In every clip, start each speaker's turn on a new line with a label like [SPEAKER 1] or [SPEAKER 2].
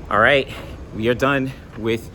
[SPEAKER 1] All right, we are done with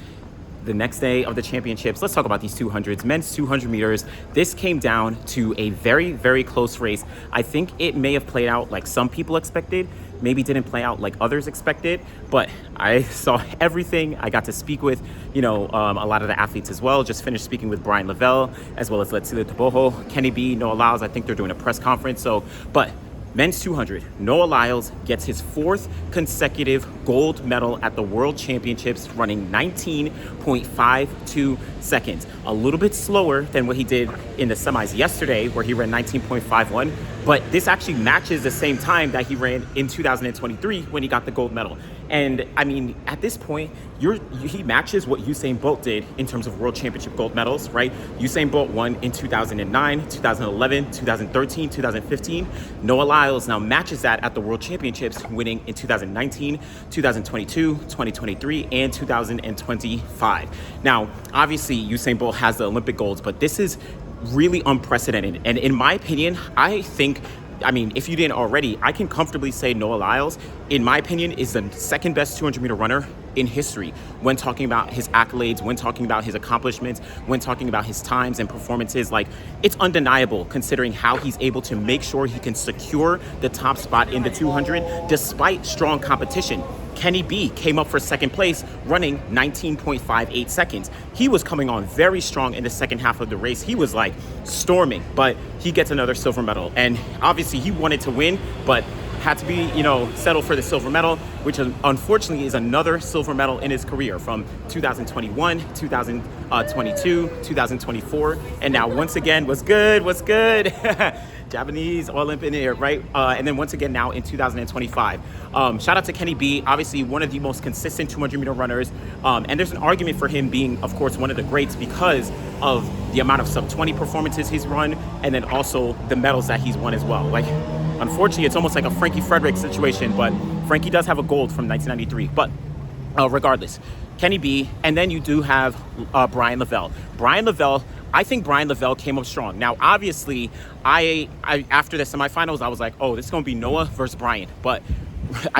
[SPEAKER 1] the next day of the championships. Let's talk about these 200s. Men's 200 meters. This came down to a very, very close race. I think it may have played out like some people expected, maybe didn't play out like others expected, but I saw everything. I got to speak with, a lot of the athletes as well. Just finished speaking with Bryan Levell, as well as Lyles, Kenny B, Noah Lyles. I think they're doing a press conference. But men's 200, Noah Lyles gets his fourth consecutive gold medal at the World Championships, running 19.52 seconds. A little bit slower than what he did in the semis yesterday, where he ran 19.51. But this actually matches the same time that he ran in 2023 when he got the gold medal. And I mean, at this point, he matches what Usain Bolt did in terms of World Championship gold medals, right? Usain Bolt won in 2009, 2011, 2013, 2015. Noah Lyles now matches that at the World Championships, winning in 2019, 2022, 2023, and 2025. Now, obviously, Usain Bolt has the Olympic golds, but this is really unprecedented. And in my opinion, if you didn't already, I can comfortably say Noah Lyles, in my opinion, is the second best 200 meter runner in history when talking about his accolades, when talking about his accomplishments, when talking about his times and performances. Like, it's undeniable considering how he's able to make sure he can secure the top spot in the 200 despite strong competition. Kenny B came up for second place, running 19.58 seconds. He was coming on very strong in the second half of the race. He was like storming, but he gets another silver medal. And obviously he wanted to win, but had to be, settle for the silver medal, which unfortunately is another silver medal in his career from 2021, 2022, 2024. And now once again, what's good? Japanese Olympic in there, right? And then once again now in 2025. Shout out to Kenny B, obviously one of the most consistent 200 meter runners. And there's an argument for him being, of course, one of the greats because of the amount of sub-20 performances he's run, and then also the medals that he's won as well. Like, unfortunately, it's almost like a Frankie Frederick situation, but Frankie does have a gold from 1993. But regardless, Kenny B, and then you do have Bryan Levell. I think Bryan Levell came up strong. Now, obviously, I after the semifinals, I was like, oh, this is going to be Noah versus Bryan. But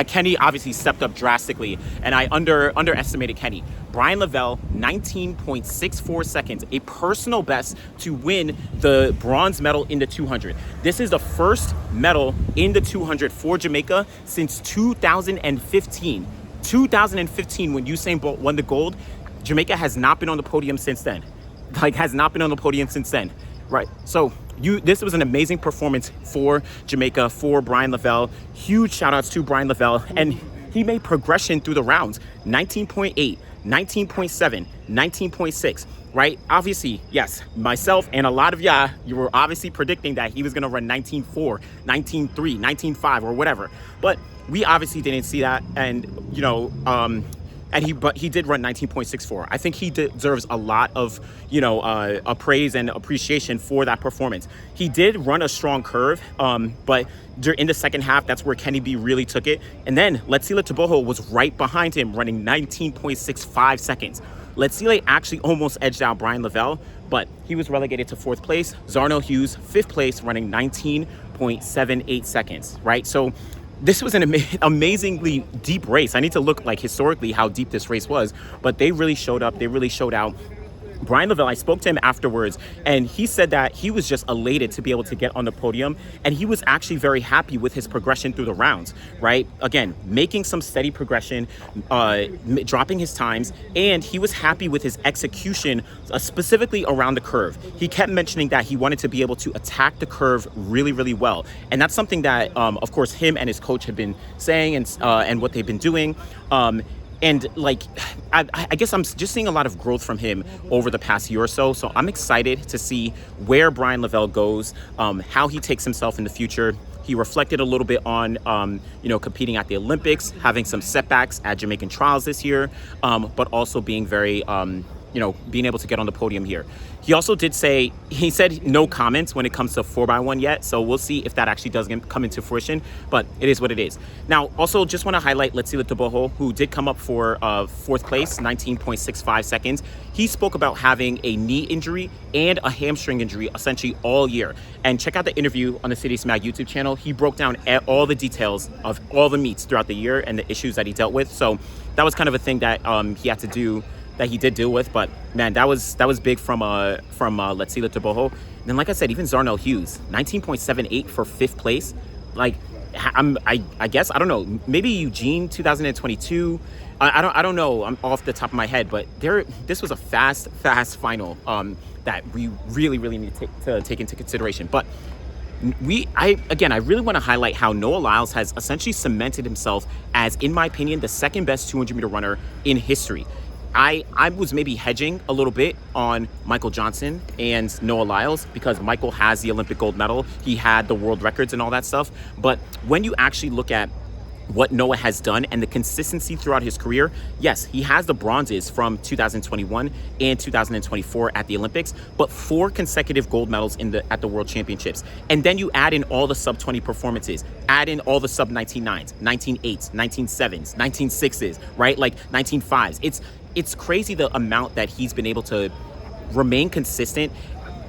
[SPEAKER 1] Kenny obviously stepped up drastically, and I underestimated Kenny. Bryan Levell, 19.64 seconds, a personal best to win the bronze medal in the 200. This is the first medal in the 200 for Jamaica since 2015. 2015, when Usain Bolt won the gold, Jamaica has not been on the podium since then. Right? So this was an amazing performance for Jamaica, for Bryan Levell. Huge shout outs to Bryan Levell. And he made progression through the rounds. 19.8, 19.7, 19.6, right? Obviously, yes, myself and a lot of you were obviously predicting that he was going to run 19.4, 19.3, 19.5 or whatever. But we obviously didn't see that. And, but he did run 19.64. I think he deserves a lot of, praise and appreciation for that performance. He did run a strong curve, but in the second half, that's where Kenny B really took it. And then Letsile was right behind him, running 19.65 seconds. Letsile actually almost edged out Bryan Levell, but he was relegated to fourth place. Zarno Hughes, fifth place, running 19.78 seconds, right? So this was an amazingly deep race. I need to look historically how deep this race was, but they really showed up. They really showed out. Bryan Levell, I spoke to him afterwards, and he said that he was just elated to be able to get on the podium, and he was actually very happy with his progression through the rounds, right? Again, making some steady progression, dropping his times, and he was happy with his execution, specifically around the curve. He kept mentioning that he wanted to be able to attack the curve really, really well, and that's something that, of course, him and his coach have been saying and what they've been doing. And I guess I'm just seeing a lot of growth from him over the past year or so. So I'm excited to see where Bryan Levell goes, how he takes himself in the future. He reflected a little bit on, competing at the Olympics, having some setbacks at Jamaican trials this year, but also being very, being able to get on the podium here. He also did say, he said no comments when it comes to 4x1 yet, so we'll see if that actually does come into fruition, but it is what it is. Now, also just want to highlight Letsila Teboho, who did come up for 4th place, 19.65 seconds. He spoke about having a knee injury and a hamstring injury essentially all year. And check out the interview on the Citius Mag YouTube channel. He broke down all the details of all the meets throughout the year and the issues that he dealt with. So that was kind of a thing that he had to do, that he did deal with. But man, that was big from Letsila Teboho. And then, like I said, even Zarnell Hughes, 19.78 for 5th place. Like, I guess, I don't know, maybe Eugene 2022. I don't know, I'm off the top of my head, but this was a fast final that we really need to take into consideration. But I really want to highlight how Noah Lyles has essentially cemented himself as, in my opinion, the 2nd best 200-meter runner in history. I was maybe hedging a little bit on Michael Johnson and Noah Lyles because Michael has the Olympic gold medal. He had the world records and all that stuff. But when you actually look at what Noah has done and the consistency throughout his career, yes, he has the bronzes from 2021 and 2024 at the Olympics, but 4 consecutive gold medals at the World Championships. And then you add in all the sub-20 performances, add in all the sub-19.9s, 19.8s, 19.7s, 19.6s, right? Like 19.5s. It's crazy the amount that he's been able to remain consistent.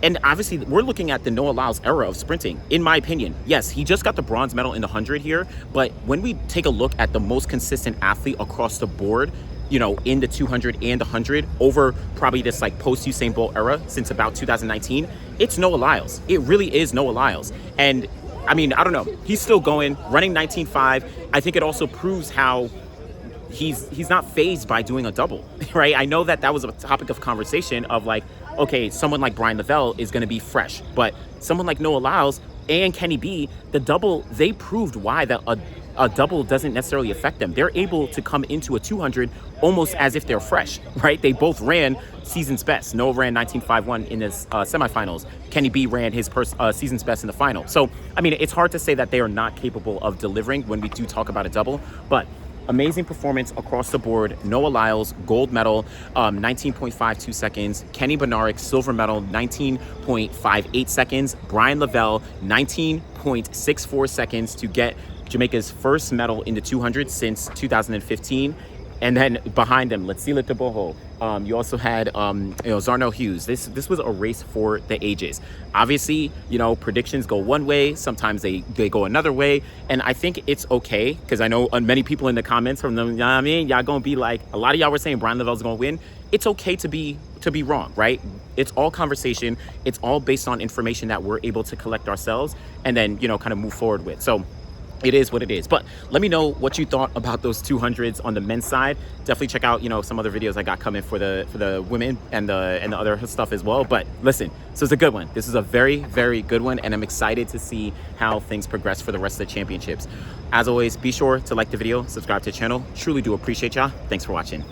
[SPEAKER 1] And obviously, we're looking at the Noah Lyles era of sprinting, in my opinion. Yes, he just got the bronze medal in the 100 here, but when we take a look at the most consistent athlete across the board, in the 200 and the 100 over probably this like post-Usain Bolt era since about 2019, it's Noah Lyles. It really is Noah Lyles. And I mean, I don't know, he's still going, running 19.5. I think it also proves how he's not fazed by doing a double, right? I know that was a topic of conversation of like, okay, someone like Bryan Levell is going to be fresh, but someone like Noah Lyles and Kenny B, the double, they proved why that a double doesn't necessarily affect them. They're able to come into a 200 almost as if they're fresh, right? They both ran season's best. Noah ran 19.51 in his semifinals. Kenny B ran his season's best in the final. So, I mean, it's hard to say that they are not capable of delivering when we do talk about a double, but amazing performance across the board. Noah Lyles, gold medal, 19.52 seconds. Kenny Bednarek, silver medal, 19.58 seconds. Bryan Levell, 19.64 seconds to get Jamaica's first medal in the 200 since 2015. And then behind them, Letsila Teboho. You also had Zarnell Hughes. This was a race for the ages. Obviously, predictions go one way, sometimes they go another way, and I think it's okay because I know many people in the comments from them, y'all gonna be like, a lot of y'all were saying Bryan Levell's gonna win. It's okay to be wrong, right? It's all conversation. It's all based on information that we're able to collect ourselves and then kind of move forward with. So it is what it is. But let me know what you thought about those 200s on the men's side. Definitely check out, some other videos I got coming for the women and the other stuff as well. But listen, so it's a good one. This is a very, very good one, and I'm excited to see how things progress for the rest of the championships. As always, be sure to like the video, subscribe to the channel. Truly do appreciate y'all. Thanks for watching.